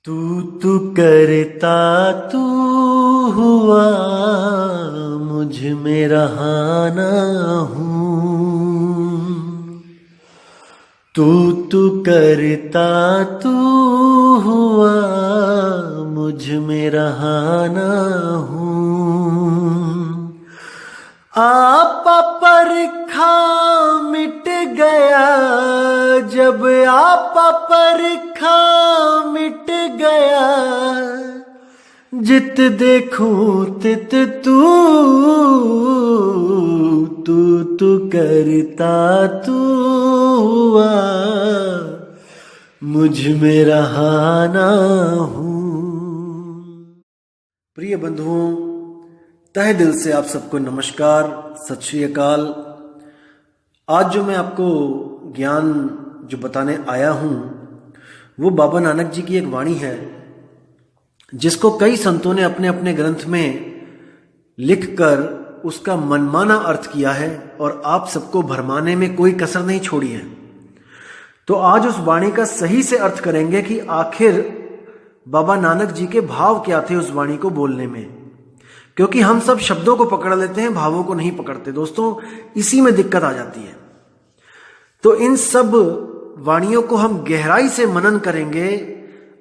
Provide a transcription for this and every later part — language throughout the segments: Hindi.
तू तू करता तू हुआ मुझ में रहाना हूँ। तू तू करता तू हुआ मुझ में रहाना हूँ। आपा परखा मिट गया जब आपा परखा मिट गया, जित देखूं तित तू तू तू करता तू हुआ मुझ में रहाना हूँ। प्रिय बंधुओं, तहे दिल से आप सबको नमस्कार, सत श्री अकाल। आज जो मैं आपको ज्ञान जो बताने आया हूँ वो बाबा नानक जी की एक वाणी है जिसको कई संतों ने अपने अपने ग्रंथ में लिखकर उसका मनमाना अर्थ किया है और आप सबको भरमाने में कोई कसर नहीं छोड़ी है। तो आज उस वाणी का सही से अर्थ करेंगे कि आखिर बाबा नानक जी के भाव क्या थे उस वाणी को बोलने में, क्योंकि हम सब शब्दों को पकड़ लेते हैं, भावों को नहीं पकड़ते। दोस्तों, इसी में दिक्कत आ जाती है। तो इन सब वाणियों को हम गहराई से मनन करेंगे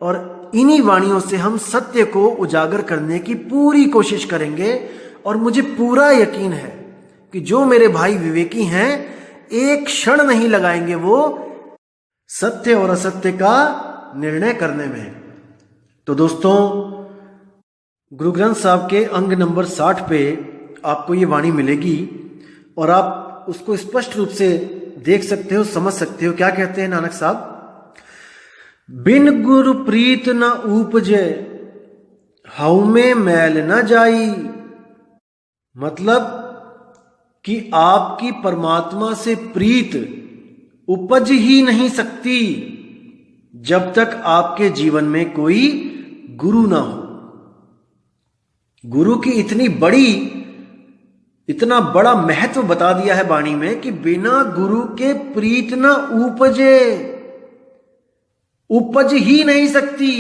और इन्हीं वाणियों से हम सत्य को उजागर करने की पूरी कोशिश करेंगे। और मुझे पूरा यकीन है कि जो मेरे भाई विवेकी हैं एक क्षण नहीं लगाएंगे वो सत्य और असत्य का निर्णय करने में। तो दोस्तों, गुरु ग्रंथ साहब के अंग नंबर 60 पे आपको ये वाणी मिलेगी और आप उसको स्पष्ट रूप से देख सकते हो, समझ सकते हो। क्या कहते हैं नानक साहब? बिन गुरु प्रीत न उपजे हऊ में मैल न जाई। मतलब कि आपकी परमात्मा से प्रीत उपज ही नहीं सकती जब तक आपके जीवन में कोई गुरु ना हो। गुरु की इतना बड़ा महत्व बता दिया है वाणी में कि बिना गुरु के प्रीत न उपजे, उपज ही नहीं सकती।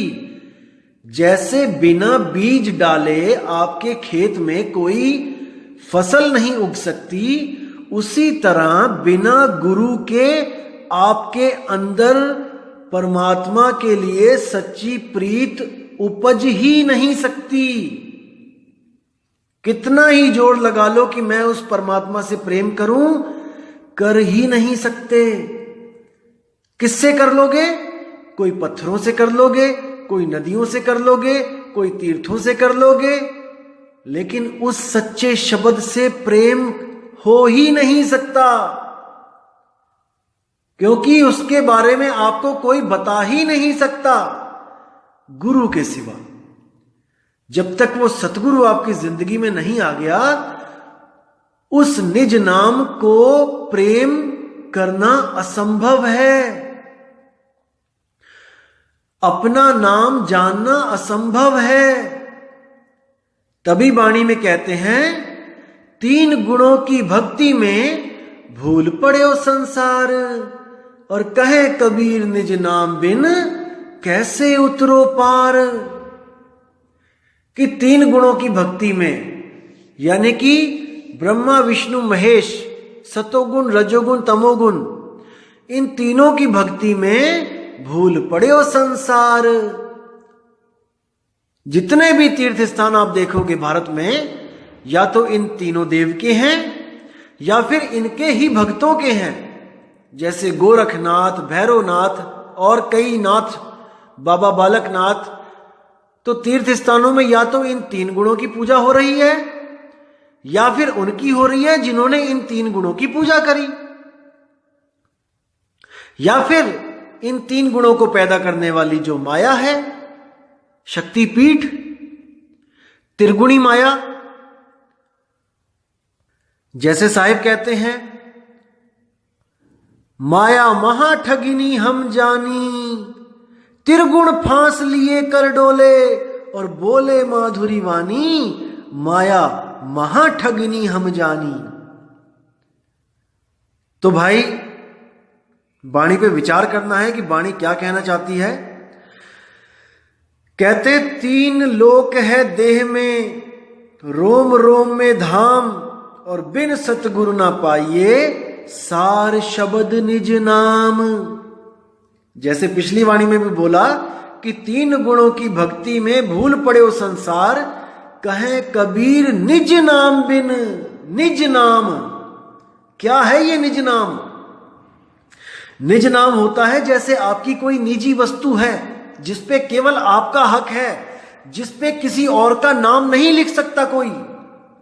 जैसे बिना बीज डाले आपके खेत में कोई फसल नहीं उग सकती, उसी तरह बिना गुरु के आपके अंदर परमात्मा के लिए सच्ची प्रीत उपज ही नहीं सकती। कितना ही जोर लगा लो कि मैं उस परमात्मा से प्रेम करूं, कर ही नहीं सकते। किससे कर लोगे? कोई पत्थरों से कर लोगे, कोई नदियों से कर लोगे, कोई तीर्थों से कर लोगे, लेकिन उस सच्चे शब्द से प्रेम हो ही नहीं सकता, क्योंकि उसके बारे में आपको कोई बता ही नहीं सकता गुरु के सिवा। जब तक वो सतगुरु आपकी जिंदगी में नहीं आ गया, उस निज नाम को प्रेम करना असंभव है। अपना नाम जानना असंभव है। तभी वाणी में कहते हैं, 3 गुणों की भक्ति में भूल पड़े संसार। और कहे कबीर निज नाम बिन कैसे उतरो पार। कि 3 गुणों की भक्ति में, यानी कि ब्रह्मा विष्णु महेश, सतोगुण रजोगुण तमोगुण, इन तीनों की भक्ति में भूल पड़े संसार। जितने भी तीर्थ स्थान आप देखोगे भारत में, या तो इन तीनों देव के हैं या फिर इनके ही भक्तों के हैं। जैसे गोरखनाथ, भैरवनाथ और कई नाथ, बाबा बालकनाथ। तो तीर्थ स्थानों में या तो इन 3 गुणों की पूजा हो रही है या फिर उनकी हो रही है जिन्होंने इन 3 गुणों की पूजा करी, या फिर इन 3 गुणों को पैदा करने वाली जो माया है, शक्तिपीठ, त्रिगुणी माया। जैसे साहिब कहते हैं, माया महा ठगिनी हम जानी, त्रिगुण फांस लिए कर डोले, और बोले माधुरी वाणी, माया महा ठगिनी हम जानी। तो भाई, वाणी पे विचार करना है कि वाणी क्या कहना चाहती है। कहते 3 लोक है देह में, रोम रोम में धाम, और बिन सतगुरु ना पाइए सार शब्द निज नाम। जैसे पिछली वाणी में भी बोला कि 3 गुणों की भक्ति में भूल पड़े वो संसार, कहे कबीर निज नाम बिन। निज नाम क्या है? ये निज नाम, निज नाम होता है जैसे आपकी कोई निजी वस्तु है जिसपे केवल आपका हक है, जिसपे किसी और का नाम नहीं लिख सकता कोई।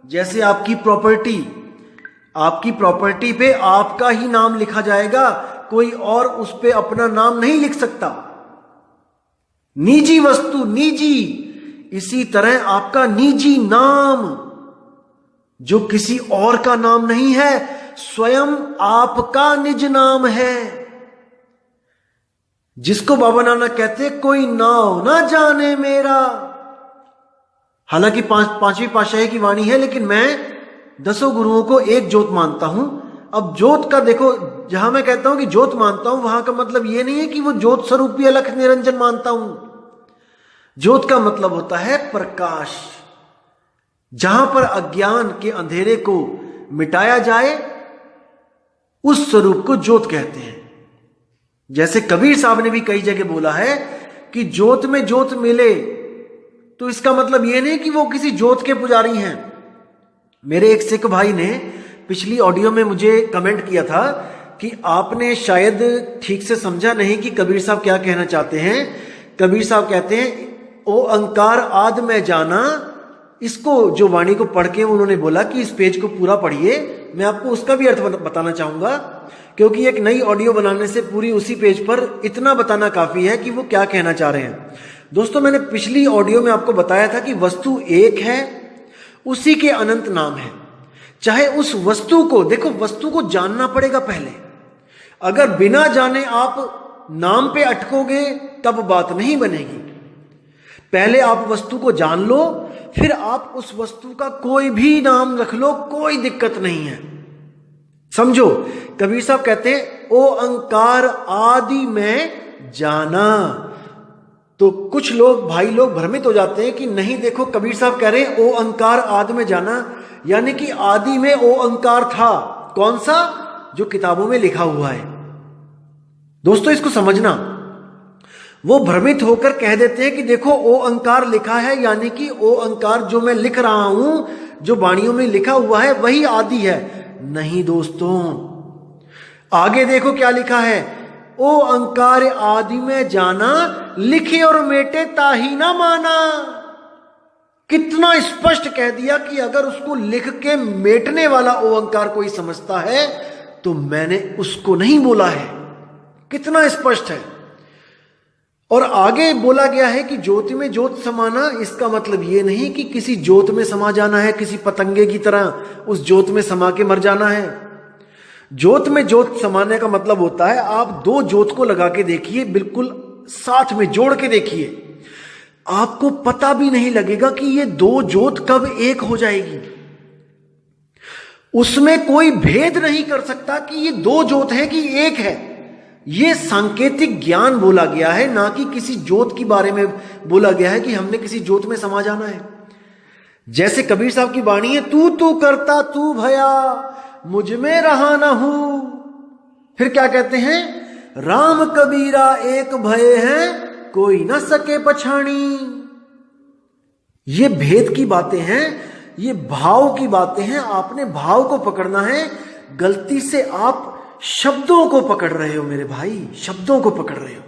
जैसे आपकी प्रॉपर्टी पे आपका ही नाम लिखा जाएगा, कोई और उस पे अपना नाम नहीं लिख सकता। निजी वस्तु, निजी। इसी तरह आपका निजी नाम जो किसी और का नाम नहीं है, स्वयं आपका निज नाम है, जिसको बाबा नानक कहते कोई नाव ना जाने मेरा। हालांकि पांचवी पातशाही की वाणी है, लेकिन मैं 10 गुरुओं को एक ज्योत मानता हूं। अब ज्योत का देखो, जहां मैं कहता हूं कि ज्योत मानता हूं, वहां का मतलब यह नहीं है कि वो ज्योत स्वरूपी अलख निरंजन मानता हूं। ज्योत का मतलब होता है प्रकाश, जहां पर अज्ञान के अंधेरे को मिटाया जाए, उस स्वरूप को ज्योत कहते हैं। जैसे कबीर साहब ने भी कई जगह बोला है कि ज्योत में ज्योत मिले, तो इसका मतलब यह नहीं कि वो किसी ज्योत के पुजारी हैं। मेरे एक सिख भाई ने पिछली ऑडियो में मुझे कमेंट किया था कि आपने शायद ठीक से समझा नहीं कि कबीर साहब क्या कहना चाहते हैं। कबीर साहब कहते हैं ओ अंकार आद में जाना। इसको जो वाणी को पढ़ के उन्होंने बोला कि इस पेज को पूरा पढ़िए, मैं आपको उसका भी अर्थ बताना चाहूंगा, क्योंकि एक नई ऑडियो बनाने से पूरी उसी पेज पर इतना बताना काफी है कि वो क्या कहना चाह रहे हैं। दोस्तों, मैंने पिछली ऑडियो में आपको बताया था कि वस्तु एक है, उसी के अनंत नाम है। चाहे उस वस्तु को, देखो वस्तु को जानना पड़ेगा पहले। अगर बिना जाने आप नाम पे अटकोगे तब बात नहीं बनेगी। पहले आप वस्तु को जान लो, फिर आप उस वस्तु का कोई भी नाम रख लो, कोई दिक्कत नहीं है। समझो, कबीर साहब कहते हैं ओ अंकार आदि में जाना। तो कुछ लोग, भाई लोग भ्रमित हो जाते हैं कि नहीं, देखो कबीर साहब कह रहे हैं ओ अंकार आदि में जाना, यानी कि आदि में ओ अंकार था। कौन सा? जो किताबों में लिखा हुआ है। दोस्तों, इसको समझना। वो भ्रमित होकर कह देते हैं कि देखो ओ अंकार लिखा है, यानी कि ओ अंकार जो मैं लिख रहा हूं, जो वाणियों में लिखा हुआ है, वही आदि है। नहीं दोस्तों, आगे देखो क्या लिखा है। ओ अंकार आदि में जाना, लिखे और मेटे ताही ना माना। कितना स्पष्ट कह दिया कि अगर उसको लिख के मेटने वाला ओ अंकार कोई समझता है तो मैंने उसको नहीं बोला है। कितना स्पष्ट है। और आगे बोला गया है कि ज्योति में ज्योत समाना, इसका मतलब यह नहीं कि किसी ज्योत में समा जाना है, किसी पतंगे की तरह उस ज्योत में समा के मर जाना है। ज्योत में ज्योत समाने का मतलब होता है आप 2 ज्योत को लगा के देखिए, बिल्कुल साथ में जोड़ के देखिए, आपको पता भी नहीं लगेगा कि ये 2 ज्योत कब एक हो जाएगी। उसमें कोई भेद नहीं कर सकता कि ये 2 ज्योत है कि एक है। ये सांकेतिक ज्ञान बोला गया है, ना कि किसी ज्योत के बारे में बोला गया है कि हमने किसी ज्योत में समा जाना है। जैसे कबीर साहब की वाणी है, तू तू करता तू भया मुझ में रहा ना हूं। फिर क्या कहते हैं, राम कबीरा एक भय है कोई ना सके पछाणी। ये भेद की बातें हैं, ये भाव की बातें हैं। आपने भाव को पकड़ना है। गलती से आप शब्दों को पकड़ रहे हो मेरे भाई, शब्दों को पकड़ रहे हो।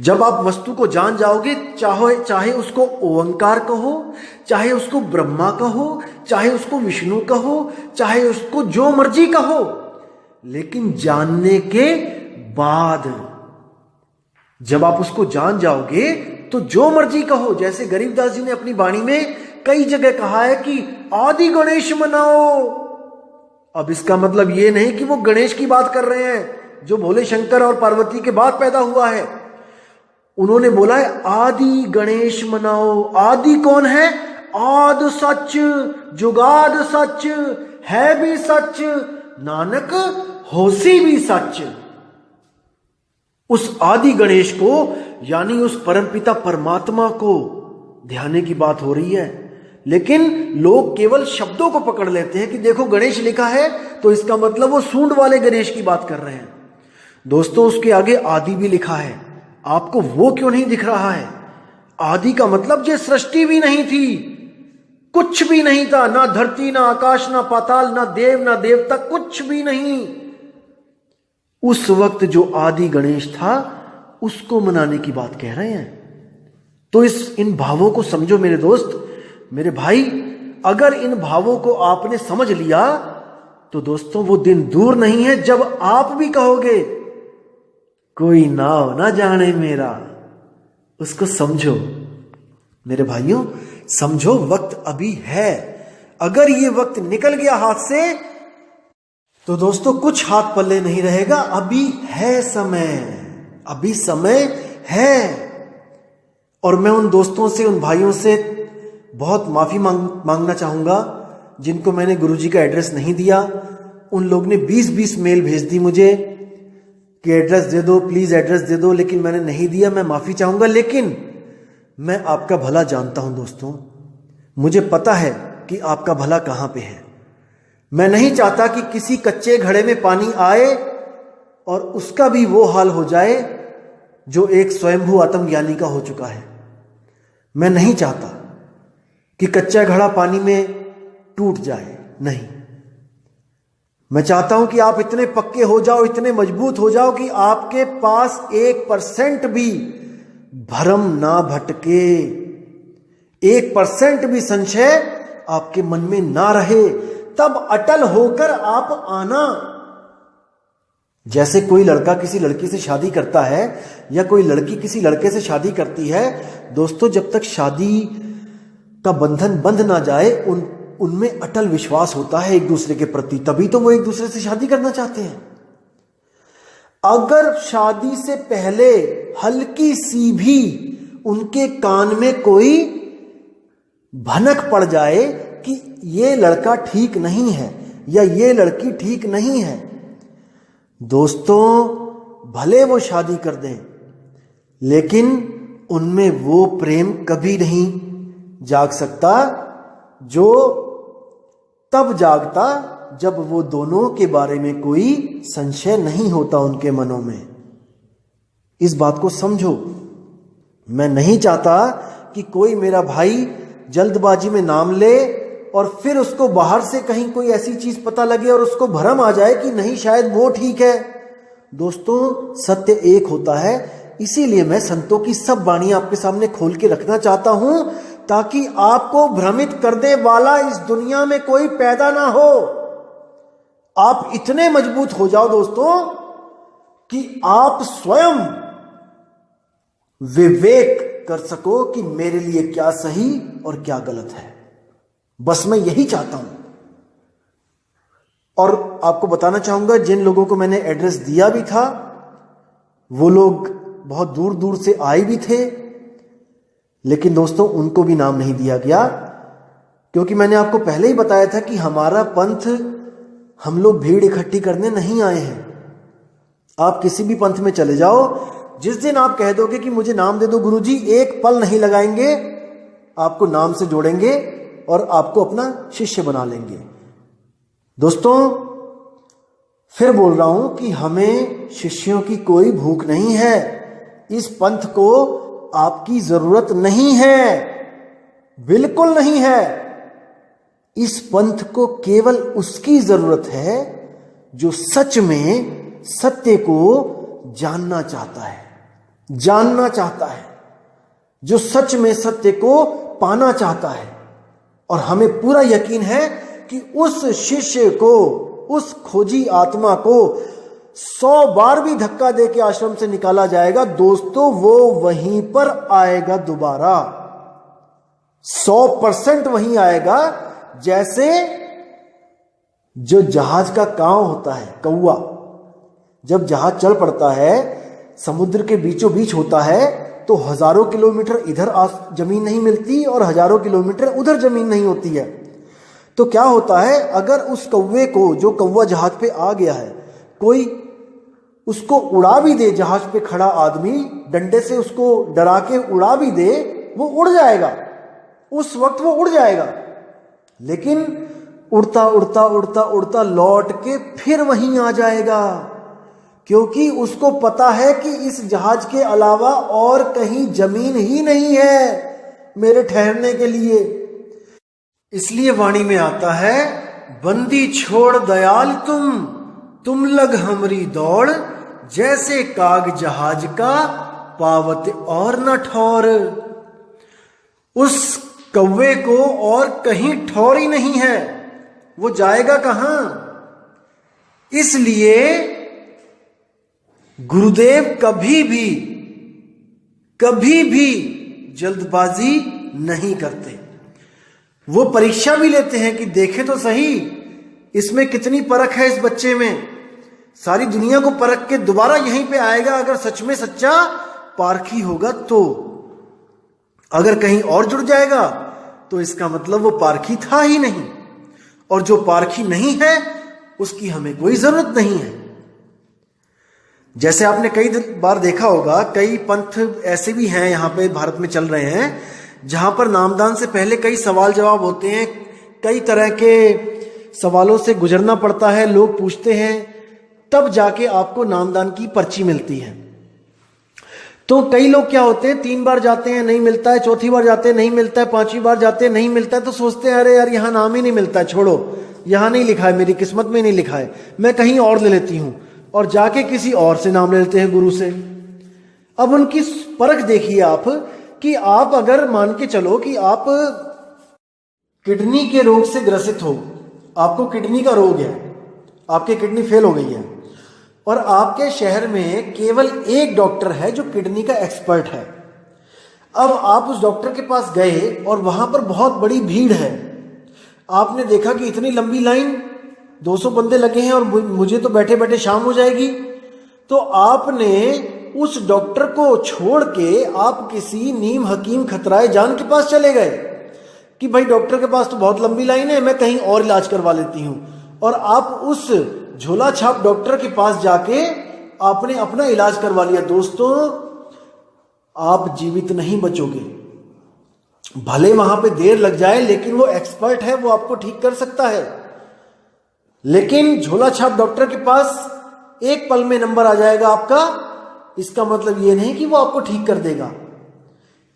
जब आप वस्तु को जान जाओगे, चाहे उसको ओंकार कहो, चाहे उसको ब्रह्मा कहो, चाहे उसको विष्णु कहो, चाहे उसको जो मर्जी कहो, लेकिन जानने के बाद जब आप उसको जान जाओगे तो जो मर्जी कहो। जैसे गरीबदास जी ने अपनी वाणी में कई जगह कहा है कि आदि गणेश मनाओ। अब इसका मतलब ये नहीं कि वो गणेश की बात कर रहे हैं जो भोले शंकर और पार्वती के बाद पैदा हुआ है। उन्होंने बोला है आदि गणेश मनाओ। आदि कौन है? आद सच, जुगाद सच, है भी सच, नानक होसी भी सच। उस आदि गणेश को, यानी उस परमपिता परमात्मा को ध्याने की बात हो रही है। लेकिन लोग केवल शब्दों को पकड़ लेते हैं कि देखो गणेश लिखा है तो इसका मतलब वो सूंड वाले गणेश की बात कर रहे हैं। दोस्तों, उसके आगे आदि भी लिखा है। आपको वो क्यों नहीं दिख रहा है? आदि का मतलब ये सृष्टि भी नहीं थी, कुछ भी नहीं था, ना धरती, ना आकाश, ना पाताल, ना देव, ना देवता, कुछ भी नहीं। उस वक्त जो आदि गणेश था उसको मनाने की बात कह रहे हैं। तो इन भावों को समझो मेरे दोस्त, मेरे भाई। अगर इन भावों को आपने समझ लिया तो दोस्तों वो दिन दूर नहीं है जब आप भी कहोगे कोई नाव ना जाने मेरा। उसको समझो मेरे भाइयों, समझो वक्त अभी है। अगर ये वक्त निकल गया हाथ से तो दोस्तों कुछ हाथ पल्ले नहीं रहेगा। अभी है समय, अभी समय है। और मैं उन दोस्तों से, उन भाइयों से बहुत माफी मांगना चाहूंगा जिनको मैंने गुरुजी का एड्रेस नहीं दिया। उन लोग ने 20-20 मेल भेज दी मुझे कि एड्रेस दे दो, प्लीज एड्रेस दे दो, लेकिन मैंने नहीं दिया। मैं माफी चाहूंगा, लेकिन मैं आपका भला जानता हूं दोस्तों। मुझे पता है कि आपका भला कहां पे है। मैं नहीं चाहता कि किसी कच्चे घड़े में पानी आए और उसका भी वो हाल हो जाए जो एक स्वयंभू आत्मज्ञानी का हो चुका है। मैं नहीं चाहता कि कच्चा घड़ा पानी में टूट जाए, नहीं। मैं चाहता हूं कि आप इतने पक्के हो जाओ, इतने मजबूत हो जाओ कि आपके पास 1% भी भ्रम ना भटके, 1% भी संशय आपके मन में ना रहे। तब अटल होकर आप आना। जैसे कोई लड़का किसी लड़की से शादी करता है या कोई लड़की किसी लड़के से शादी करती है, दोस्तों जब तक शादी का बंधन बंध ना जाए उनमें अटल विश्वास होता है एक दूसरे के प्रति, तभी तो वो एक दूसरे से शादी करना चाहते हैं। अगर शादी से पहले हल्की सी भी उनके कान में कोई भनक पड़ जाए कि ये लड़का ठीक नहीं है या ये लड़की ठीक नहीं है, दोस्तों भले वो शादी कर दें, लेकिन उनमें वो प्रेम कभी नहीं जाग सकता जो तब जागता जब वो दोनों के बारे में कोई संशय नहीं होता उनके मनों में। इस बात को समझो। मैं नहीं चाहता कि कोई मेरा भाई जल्दबाजी में नाम ले और फिर उसको बाहर से कहीं कोई ऐसी चीज पता लगे और उसको भ्रम आ जाए कि नहीं शायद वो ठीक है। दोस्तों सत्य एक होता है, इसीलिए मैं संतों की सब वाणी आपके सामने खोल के रखना चाहता हूं ताकि आपको भ्रमित करने वाला इस दुनिया में कोई पैदा ना हो। आप इतने मजबूत हो जाओ दोस्तों कि आप स्वयं विवेक कर सको कि मेरे लिए क्या सही और क्या गलत है। बस मैं यही चाहता हूं। और आपको बताना चाहूंगा, जिन लोगों को मैंने एड्रेस दिया भी था वो लोग बहुत दूर दूर से आए भी थे, लेकिन दोस्तों उनको भी नाम नहीं दिया गया, क्योंकि मैंने आपको पहले ही बताया था कि हमारा पंथ, हम लोग भीड़ इकट्ठी करने नहीं आए हैं। आप किसी भी पंथ में चले जाओ, जिस दिन आप कह दोगे कि मुझे नाम दे दो गुरुजी, एक पल नहीं लगाएंगे, आपको नाम से जोड़ेंगे और आपको अपना शिष्य बना लेंगे। दोस्तों फिर बोल रहा हूं कि हमें शिष्यों की कोई भूख नहीं है। इस पंथ को आपकी जरूरत नहीं है, बिल्कुल नहीं है। इस पंथ को केवल उसकी जरूरत है जो सच में सत्य को जानना चाहता है, जानना चाहता है, जो सच में सत्य को पाना चाहता है। और हमें पूरा यकीन है कि उस शिष्य को, उस खोजी आत्मा को 100 बार भी धक्का दे के आश्रम से निकाला जाएगा, दोस्तों वो वहीं पर आएगा दोबारा, 100% वहीं आएगा। जैसे जो जहाज का कांव होता है, कौवा, जब जहाज चल पड़ता है, समुद्र के बीचों बीच होता है, तो हजारों किलोमीटर इधर जमीन नहीं मिलती और हजारों किलोमीटर उधर जमीन नहीं होती है। तो क्या होता है, अगर उस कौवे को, जो कौवा जहाज पे आ गया है, कोई उसको उड़ा भी दे, जहाज पे खड़ा आदमी डंडे से उसको डरा के उड़ा भी दे, वो उड़ जाएगा, उस वक्त वो उड़ जाएगा। लेकिन उड़ता उड़ता उड़ता उड़ता लौट के फिर वहीं आ जाएगा, क्योंकि उसको पता है कि इस जहाज के अलावा और कहीं जमीन ही नहीं है मेरे ठहरने के लिए। इसलिए वाणी में आता है, बंदी छोड़ दयाल तुम लग हमरी दौड़, जैसे काग जहाज का पावत और न ठौर। उस कौवे को और कहीं ठौर ही नहीं है, वो जाएगा कहां। इसलिए गुरुदेव कभी भी जल्दबाजी नहीं करते। वो परीक्षा भी लेते हैं कि देखें तो सही इसमें कितनी परख है, इस बच्चे में। सारी दुनिया को परख के दोबारा यहीं पे आएगा अगर सच में सच्चा पारखी होगा तो। अगर कहीं और जुड़ जाएगा तो इसका मतलब वो पारखी था ही नहीं, और जो पारखी नहीं है उसकी हमें कोई जरूरत नहीं है। जैसे आपने कई बार देखा होगा, कई पंथ ऐसे भी हैं यहाँ पे भारत में चल रहे हैं, जहां पर नामदान से पहले कई सवाल जवाब होते हैं, कई तरह के सवालों से गुजरना पड़ता है, लोग पूछते हैं, तब जाके आपको नामदान की पर्ची मिलती है। तो कई लोग क्या होते हैं, 3 बार जाते हैं नहीं मिलता है, चौथी बार जाते हैं नहीं मिलता है, 5वीं बार जाते हैं नहीं मिलता है, तो सोचते हैं अरे यार यहाँ नाम ही नहीं मिलता है, छोड़ो, यहाँ नहीं लिखा है, मेरी किस्मत में नहीं लिखा है, मैं कहीं और ले लेती हूँ, और जाके किसी और से नाम ले लेते हैं, गुरु से। अब उनकी परख देखिए आप, कि आप अगर मान के चलो कि आप किडनी के रोग से ग्रसित हो, आपको किडनी का रोग है, आपकी किडनी फेल हो गई है, और आपके शहर में केवल एक डॉक्टर है जो किडनी का एक्सपर्ट है। अब आप उस डॉक्टर के पास गए और वहां पर बहुत बड़ी भीड़ है, आपने देखा कि इतनी लंबी लाइन, 200 बंदे लगे हैं और मुझे तो बैठे बैठे शाम हो जाएगी, तो आपने उस डॉक्टर को छोड़ के आप किसी नीम हकीम खतराए जान के पास चले गए कि भाई डॉक्टर के पास तो बहुत लंबी लाइन है, मैं कहीं और इलाज करवा लेती हूं, और आप उस झोला छाप डॉक्टर के पास जाके आपने अपना इलाज करवा लिया। दोस्तों, आप जीवित नहीं बचोगे, भले वहां पे देर लग जाए, लेकिन वो एक्सपर्ट है, वो आपको ठीक कर सकता है। लेकिन झोला छाप डॉक्टर के पास एक पल में नंबर आ जाएगा आपका, इसका मतलब ये नहीं कि वो आपको ठीक कर देगा।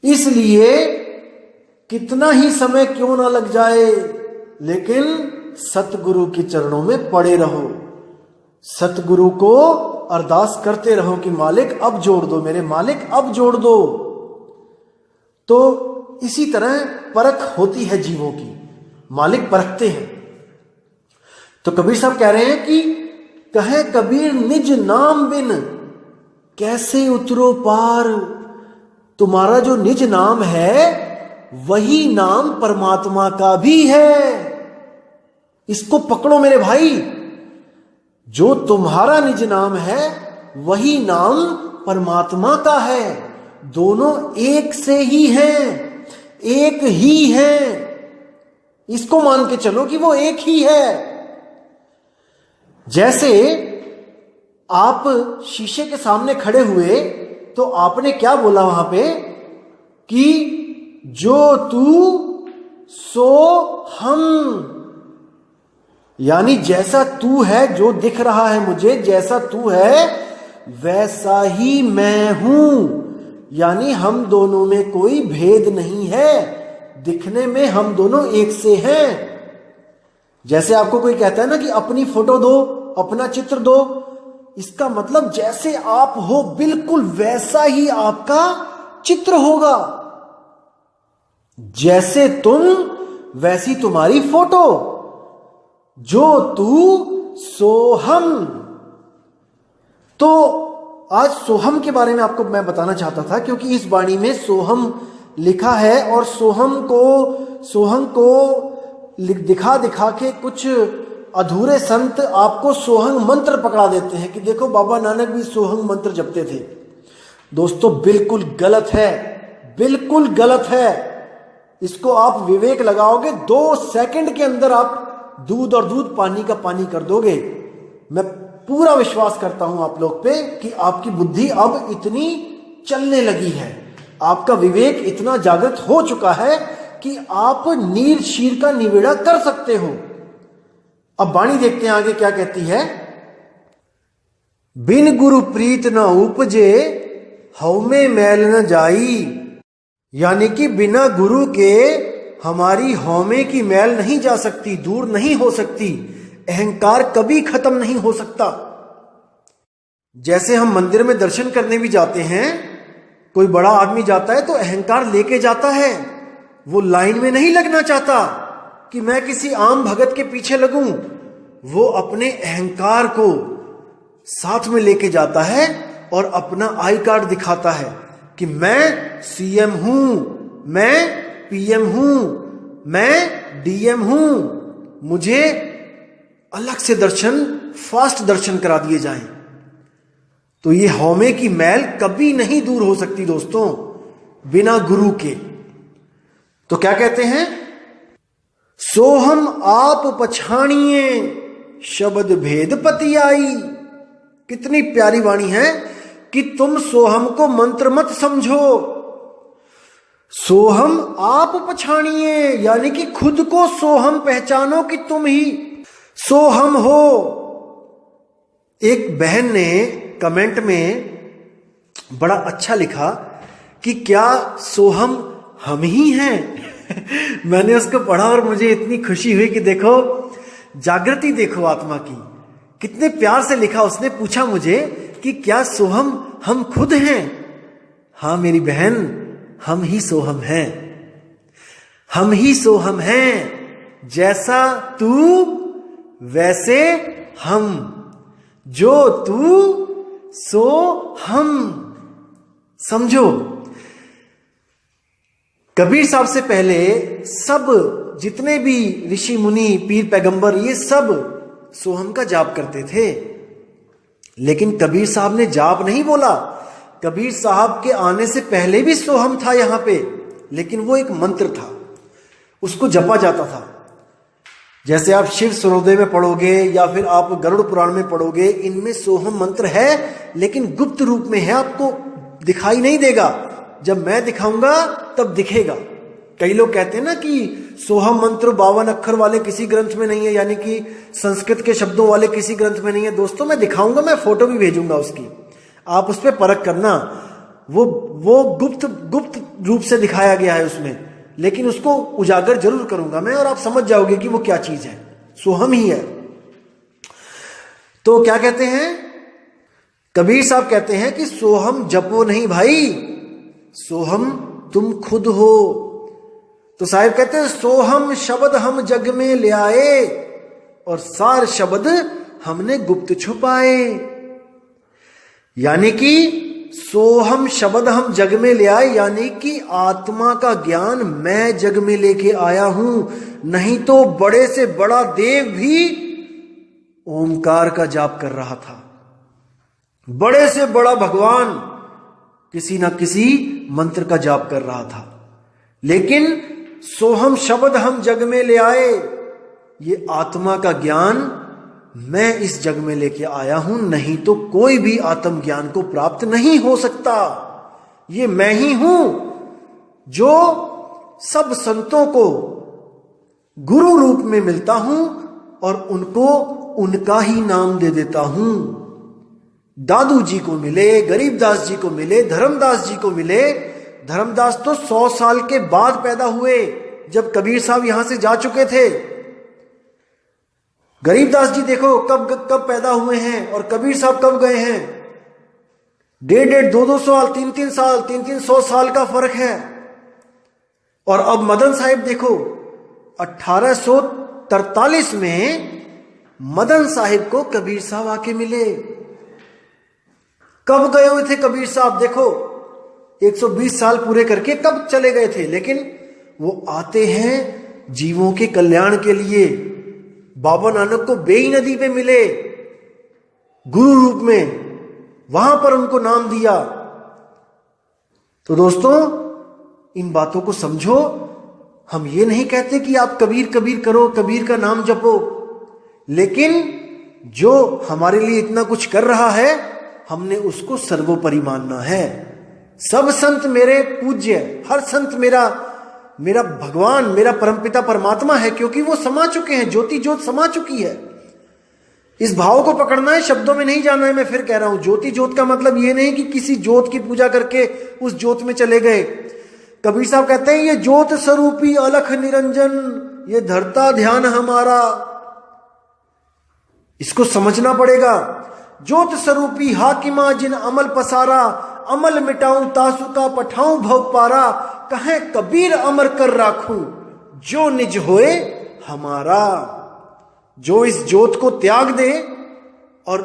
इसलिए कितना ही समय क्यों ना लग जाए, लेकिन सतगुरु के चरणों में पड़े रहो, सतगुरु को अरदास करते रहो कि मालिक अब जोड़ दो, मेरे मालिक अब जोड़ दो। तो इसी तरह परख होती है जीवों की, मालिक परखते हैं। तो कबीर साहब कह रहे हैं कि कहे कबीर निज नाम बिन कैसे उतरो पार। तुम्हारा जो निज नाम है वही नाम परमात्मा का भी है, इसको पकड़ो मेरे भाई। जो तुम्हारा निज नाम है वही नाम परमात्मा का है, दोनों एक से ही हैं, एक ही हैं, इसको मान के चलो कि वो एक ही है। जैसे आप शीशे के सामने खड़े हुए तो आपने क्या बोला वहां पे कि जो तू सो हम, यानी जैसा तू है, जो दिख रहा है मुझे, जैसा तू है वैसा ही मैं हूं, यानी हम दोनों में कोई भेद नहीं है, दिखने में हम दोनों एक से हैं। जैसे आपको कोई कहता है ना कि अपनी फोटो दो, अपना चित्र दो, इसका मतलब जैसे आप हो बिल्कुल वैसा ही आपका चित्र होगा, जैसे तुम वैसी तुम्हारी फोटो, जो तू सो हम। तो आज सोहम के बारे में आपको मैं बताना चाहता था, क्योंकि इस वाणी में सोहम लिखा है, और सोहम को दिखा दिखा के कुछ अधूरे संत आपको सोहंग मंत्र पकड़ा देते हैं कि देखो बाबा नानक भी सोहंग मंत्र जपते थे। दोस्तों, बिल्कुल गलत है, बिल्कुल गलत है। इसको आप विवेक लगाओगे, 2 सेकंड के अंदर आप दूध और दूध पानी का पानी कर दोगे। मैं पूरा विश्वास करता हूं आप लोग पे कि आपकी बुद्धि अब इतनी चलने लगी है, आपका विवेक इतना जागृत हो चुका है कि आप नीर शीर का निवेड़ा कर सकते हो। अब वाणी देखते हैं आगे क्या कहती है। बिन गुरु प्रीत न उपजे, हव में मैल न जाई। यानी कि बिना गुरु के हमारी हौमे की मैल नहीं जा सकती, दूर नहीं हो सकती, अहंकार कभी खत्म नहीं हो सकता। जैसे हम मंदिर में दर्शन करने भी जाते हैं, कोई बड़ा आदमी जाता है तो अहंकार लेके जाता है, वो लाइन में नहीं लगना चाहता कि मैं किसी आम भगत के पीछे लगूं, वो अपने अहंकार को साथ में लेके जाता है और अपना आई कार्ड दिखाता है कि मैं सीएम हूं, मैं पीएम हूं, मैं डीएम हूं, मुझे अलग से दर्शन, फास्ट दर्शन करा दिए जाएं। तो ये हौमे की मैल कभी नहीं दूर हो सकती दोस्तों बिना गुरु के। तो क्या कहते हैं, सोहम आप पछाणिए शब्द भेद पति आई। कितनी प्यारी वाणी है कि तुम सोहम को मंत्र मत समझो, सोहम आप पछाणिए, यानी कि खुद को सोहम पहचानो कि तुम ही सोहम हो। एक बहन ने कमेंट में बड़ा अच्छा लिखा कि क्या सोहम हम ही हैं। मैंने उसको पढ़ा और मुझे इतनी खुशी हुई कि देखो जागृति, देखो आत्मा की, कितने प्यार से लिखा। उसने पूछा मुझे कि क्या सोहम हम खुद हैं। हाँ मेरी बहन, हम ही सोहम हैं, हम ही सोहम हैं। जैसा तू वैसे हम, जो तू सो हम। समझो, कबीर साहब से पहले सब जितने भी ऋषि मुनि, पीर पैगंबर, ये सब सोहम का जाप करते थे। लेकिन कबीर साहब ने जाप नहीं बोला। कबीर साहब के आने से पहले भी सोहम था यहां पे, लेकिन वो एक मंत्र था, उसको जपा जाता था। जैसे आप शिव सूर्योदय में पढ़ोगे या फिर आप गरुड़ पुराण में पढ़ोगे, इनमें सोहम मंत्र है, लेकिन गुप्त रूप में है, आपको दिखाई नहीं देगा। जब मैं दिखाऊंगा तब दिखेगा। कई लोग कहते हैं ना कि सोहम मंत्र 52 अक्षर वाले किसी ग्रंथ में नहीं है, यानी कि संस्कृत के शब्दों वाले किसी ग्रंथ में नहीं है। दोस्तों मैं दिखाऊंगा, मैं फोटो भी भेजूंगा उसकी, आप उस पर परख करना। वो गुप्त रूप से दिखाया गया है उसमें, लेकिन उसको उजागर जरूर करूंगा मैं, और आप समझ जाओगे कि वो क्या चीज है। सोहम ही है। तो क्या कहते हैं, कबीर साहब कहते हैं कि सोहम जपो नहीं भाई, सोहम तुम खुद हो। तो साहिब कहते हैं सोहम शब्द हम जग में ले आए, और सार शब्द हमने गुप्त छुपाए। यानी कि सोहम शब्द हम जग में ले आए, यानी कि आत्मा का ज्ञान मैं जग में लेके आया हूं। नहीं तो बड़े से बड़ा देव भी ओमकार का जाप कर रहा था, बड़े से बड़ा भगवान किसी ना किसी मंत्र का जाप कर रहा था। लेकिन सोहम शब्द हम जग में ले आए, ये आत्मा का ज्ञान मैं इस जग में लेके आया हूं, नहीं तो कोई भी आत्म ज्ञान को प्राप्त नहीं हो सकता। ये मैं ही हूं जो सब संतों को गुरु रूप में मिलता हूं और उनको उनका ही नाम दे देता हूं। दादू जी को मिले, गरीबदास जी को मिले, धर्मदास जी को मिले। धर्मदास तो 100 साल के बाद पैदा हुए, जब कबीर साहब यहां से जा चुके थे। गरीबदास जी देखो कब पैदा हुए हैं, और कबीर साहब कब गए हैं। 1.5, 2 साल, 3 साल, 300 साल का फर्क है। और अब मदन साहिब देखो, 1843 में मदन साहिब को कबीर साहब आके मिले। कब गए हुए थे कबीर साहब, देखो 120 साल पूरे करके कब चले गए थे, लेकिन वो आते हैं जीवों के कल्याण के लिए। बाबा नानक को बेई नदी पे मिले गुरु रूप में, वहां पर उनको नाम दिया। तो दोस्तों इन बातों को समझो। हम ये नहीं कहते कि आप कबीर कबीर करो, कबीर का नाम जपो, लेकिन जो हमारे लिए इतना कुछ कर रहा है, हमने उसको सर्वोपरि मानना है। सब संत मेरे पूज्य, हर संत मेरा भगवान, मेरा परमपिता परमात्मा है, क्योंकि वो समा चुके हैं, ज्योति ज्योत समा चुकी है। इस भाव को पकड़ना है, शब्दों में नहीं जाना है। मैं फिर कह रहा हूं, ज्योति ज्योत का मतलब ये नहीं कि किसी ज्योत की पूजा करके उस ज्योत में चले गए। कबीर साहब कहते हैं, ये ज्योत स्वरूपी अलख निरंजन, ये धरता ध्यान हमारा। इसको समझना पड़ेगा। ज्योत स्वरूपी हाकिमा जिन अमल पसारा, अमल मिटाऊं तासु का पठाऊं भव पारा, कहे कबीर अमर कर राखूं, जो निज होए हमारा। जो इस ज्योत को त्याग दे और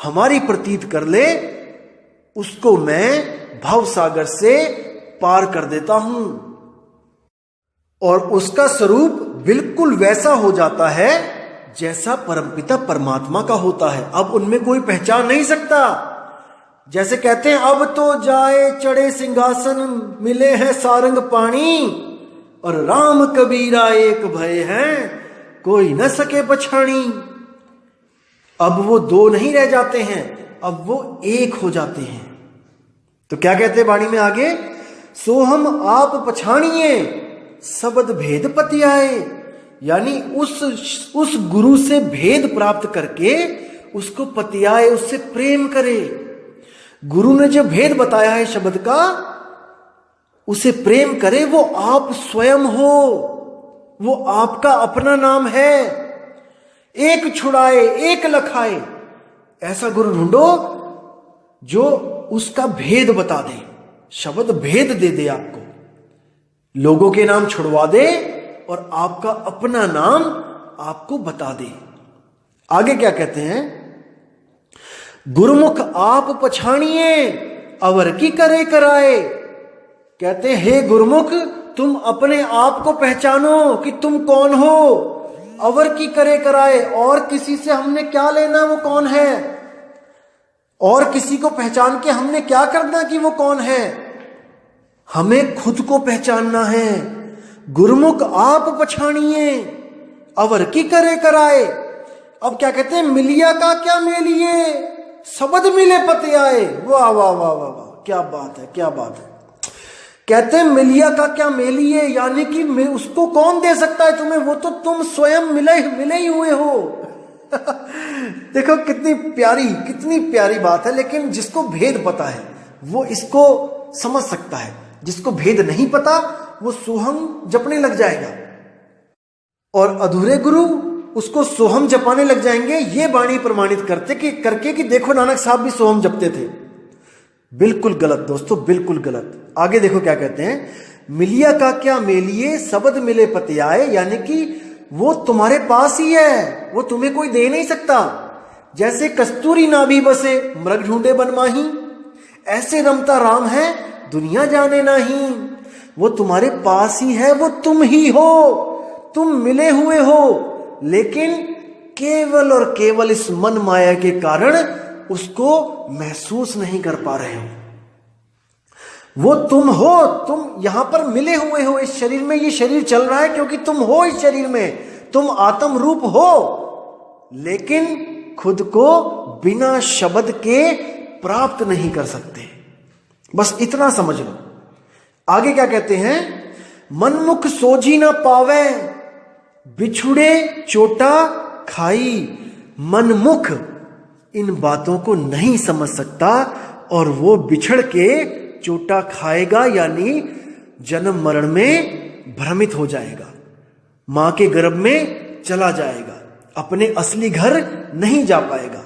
हमारी प्रतीत कर ले, उसको मैं भव सागर से पार कर देता हूं, और उसका स्वरूप बिल्कुल वैसा हो जाता है जैसा परमपिता परमात्मा का होता है। अब उनमें कोई पहचान नहीं सकता। जैसे कहते हैं, अब तो जाए चढ़े सिंहासन, मिले हैं सारंग पाणी, और राम कबीरा एक भय हैं, कोई न सके पछाणी। अब वो दो नहीं रह जाते हैं, अब वो एक हो जाते हैं। तो क्या कहते हैं वाणी में आगे, सो हम आप पछाणिए सबद भेद पति आए। यानी उस गुरु से भेद प्राप्त करके उसको पतियाए, उससे प्रेम करे। गुरु ने जो भेद बताया है शब्द का, उसे प्रेम करे। वो आप स्वयं हो, वो आपका अपना नाम है। एक छुड़ाए एक लखाए, ऐसा गुरु ढूंढो जो उसका भेद बता दे, शब्द भेद दे दे आपको, लोगों के नाम छुड़वा दे और आपका अपना नाम आपको बता दे। आगे क्या कहते हैं, गुरुमुख आप पछाणिए अवर की करे कराए। कहते हैं, हे गुरुमुख, तुम अपने आप को पहचानो कि तुम कौन हो। अवर की करे कराए, और किसी से हमने क्या लेना, वो कौन है, और किसी को पहचान के हमने क्या करना कि वो कौन है। हमें खुद को पहचानना है। गुरुमुख आप पछाणिए अवर की करे कराए। अब क्या कहते हैं, मिलिया का क्या मेलिए, सबद मिले पते आए। वाह वाह वाह वाह वाह, क्या बात है, क्या बात है। कहते हैं मिलिया का क्या मेलिए, यानी कि उसको कौन दे सकता है तुम्हें, वो तो तुम स्वयं मिले ही हुए हो। देखो कितनी प्यारी बात है। लेकिन जिसको भेद पता है वो इसको समझ सकता है, जिसको भेद नहीं पता वो सोहम जपने लग जाएगा, और अधूरे गुरु उसको सोहम जपाने लग जाएंगे। ये वाणी प्रमाणित करके कि देखो नानक साहब भी सोहम जपते थे। बिल्कुल गलत दोस्तों, बिल्कुल गलत। आगे देखो क्या कहते हैं, मिलिया का क्या मेलिए सबद मिले पति आए। यानी कि वो तुम्हारे पास ही है, वो तुम्हें कोई दे नहीं सकता। जैसे कस्तूरी नाभि बसे मृग ढूंढे बनमाही, ऐसे रमता राम है दुनिया जाने नहीं। वो तुम्हारे पास ही है, वो तुम ही हो, तुम मिले हुए हो, लेकिन केवल और केवल इस मन माया के कारण उसको महसूस नहीं कर पा रहे हो। वो तुम हो, तुम यहां पर मिले हुए हो इस शरीर में। ये शरीर चल रहा है क्योंकि तुम हो इस शरीर में, तुम आत्म रूप हो, लेकिन खुद को बिना शब्द के प्राप्त नहीं कर सकते। बस इतना समझ लो। आगे क्या कहते हैं, मनमुख सोझी ना पावे बिछुड़े चोटा खाई। मनमुख इन बातों को नहीं समझ सकता और वो बिछड़ के चोटा खाएगा, यानी जन्म मरण में भ्रमित हो जाएगा, मां के गर्भ में चला जाएगा, अपने असली घर नहीं जा पाएगा।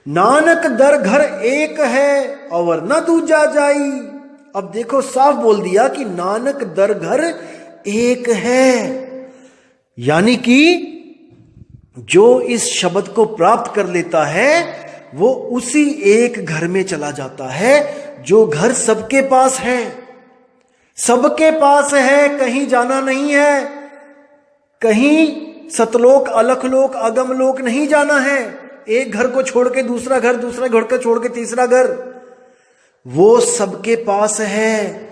नानक दर घर एक है और न दूजा जाई। अब देखो साफ बोल दिया कि नानक दर घर एक है, यानी कि जो इस शब्द को प्राप्त कर लेता है वो उसी एक घर में चला जाता है, जो घर सबके पास है। सबके पास है, कहीं जाना नहीं है, कहीं सतलोक अलखलोक अगमलोक नहीं जाना है। एक घर को छोड़ के दूसरा घर, दूसरा घर को छोड़ के तीसरा घर, वो सबके पास है।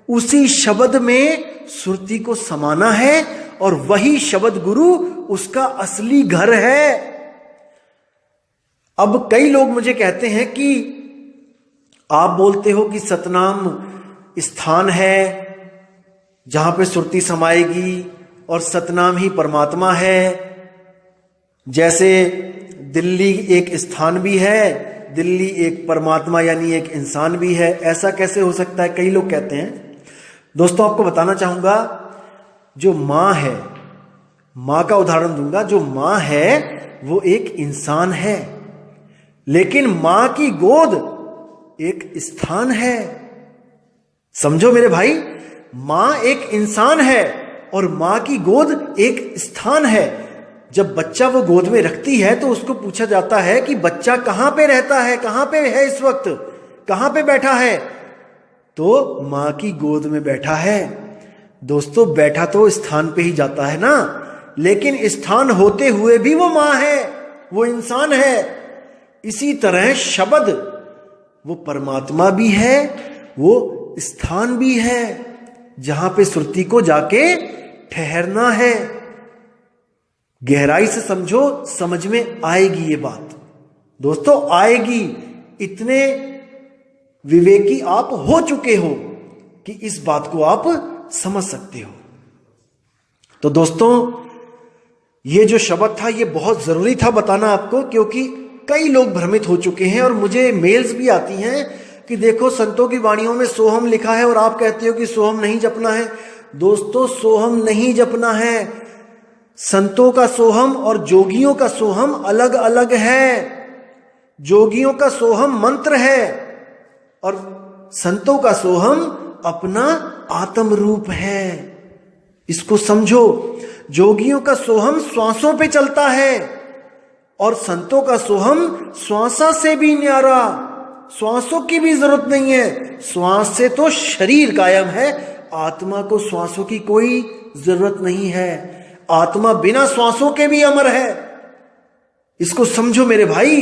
उसी शब्द में सुरती को समाना है और वही शब्द गुरु उसका असली घर है। अब कई लोग मुझे कहते हैं कि आप बोलते हो कि सतनाम स्थान है जहां पे सुरती समाएगी और सतनाम ही परमात्मा है, जैसे दिल्ली एक स्थान भी है, दिल्ली एक परमात्मा यानी एक इंसान भी है, ऐसा कैसे हो सकता है, कई लोग कहते हैं। दोस्तों आपको बताना चाहूंगा, जो मां है, मां का उदाहरण दूंगा, जो मां है वो एक इंसान है, लेकिन मां की गोद एक स्थान है। समझो मेरे भाई, मां एक इंसान है और मां की गोद एक स्थान है। जब बच्चा वो गोद में रखती है तो उसको पूछा जाता है कि बच्चा कहां पे रहता है, कहां पे है इस वक्त, कहां पे बैठा है, तो मां की गोद में बैठा है। दोस्तों बैठा तो स्थान पे ही जाता है ना, लेकिन स्थान होते हुए भी वो मां है, वो इंसान है। इसी तरह शब्द वो परमात्मा भी है, वो स्थान भी है जहां पे श्रुति को जाके ठहरना है। गहराई से समझो, समझ में आएगी ये बात दोस्तों, आएगी। इतने विवेकी आप हो चुके हो कि इस बात को आप समझ सकते हो। तो दोस्तों ये जो शब्द था ये बहुत जरूरी था बताना आपको, क्योंकि कई लोग भ्रमित हो चुके हैं और मुझे मेल्स भी आती हैं कि देखो संतों की वाणियों में सोहम लिखा है और आप कहते हो कि सोहम नहीं जपना है। दोस्तों सोहम नहीं जपना है। संतों का सोहम और जोगियों का सोहम अलग अलग है। जोगियों का सोहम मंत्र है और संतों का सोहम अपना आत्म रूप है। इसको समझो, जोगियों का सोहम श्वासों पे चलता है और संतों का सोहम श्वासा से भी न्यारा, श्वासों की भी जरूरत नहीं है। श्वास से तो शरीर कायम है, आत्मा को श्वासों की कोई जरूरत नहीं है। आत्मा बिना श्वासों के भी अमर है। इसको समझो मेरे भाई,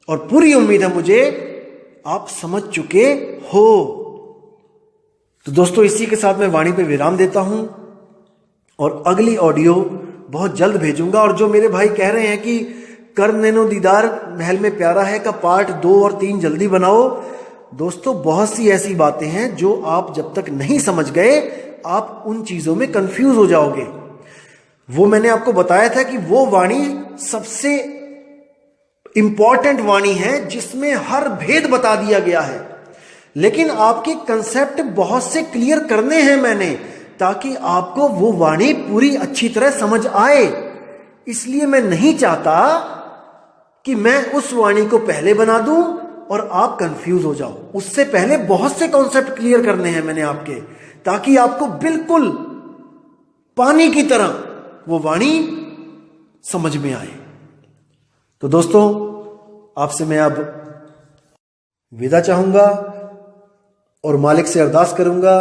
और पूरी उम्मीद है मुझे आप समझ चुके हो। तो दोस्तों इसी के साथ मैं वाणी पे विराम देता हूं और अगली ऑडियो बहुत जल्द भेजूंगा। और जो मेरे भाई कह रहे हैं कि कर नैनो दीदार महल में प्यारा है का पार्ट 2 और 3 जल्दी बनाओ, दोस्तों बहुत सी ऐसी बातें हैं जो आप जब तक नहीं समझ गए आप उन चीजों में कंफ्यूज हो जाओगे। वो मैंने आपको बताया था कि वो वाणी सबसे इंपॉर्टेंट वाणी है जिसमें हर भेद बता दिया गया है, लेकिन आपके कंसेप्ट बहुत से क्लियर करने हैं मैंने, ताकि आपको वो वाणी पूरी अच्छी तरह समझ आए। इसलिए मैं नहीं चाहता कि मैं उस वाणी को पहले बना दूं और आप कंफ्यूज हो जाओ। उससे पहले बहुत से कॉन्सेप्ट क्लियर करने हैं मैंने आपके, ताकि आपको बिल्कुल पानी की तरह वो वाणी समझ में आए। तो दोस्तों आपसे मैं अब विदा चाहूंगा और मालिक से अरदास करूंगा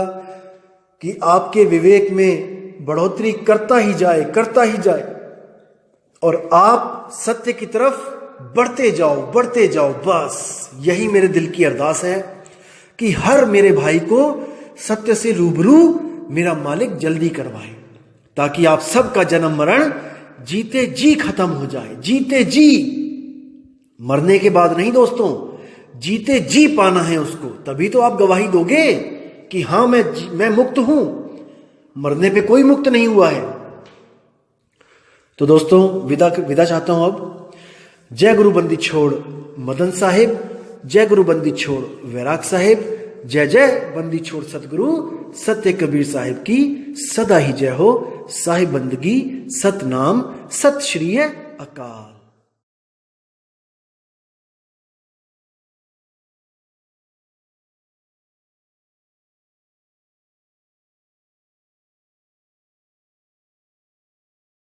कि आपके विवेक में बढ़ोतरी करता ही जाए, करता ही जाए, और आप सत्य की तरफ बढ़ते जाओ, बढ़ते जाओ। बस यही मेरे दिल की अरदास है कि हर मेरे भाई को सत्य से रूबरू मेरा मालिक जल्दी करवाए, ताकि आप सबका जन्म मरण जीते जी खत्म हो जाए। जीते जी, मरने के बाद नहीं दोस्तों, जीते जी पाना है उसको, तभी तो आप गवाही दोगे कि हां मैं मुक्त हूं। मरने पे कोई मुक्त नहीं हुआ है। तो दोस्तों विदा चाहता हूं अब। जय गुरु बंदी छोड़ मदन साहिब, जय गुरु बंदी छोड़ वैराग साहिब, जय जय बंदी छोड़ सतगुरु सत्य कबीर साहिब की सदा ही जय हो। साहिब बंदगी, सतनाम, सत श्री अकाल।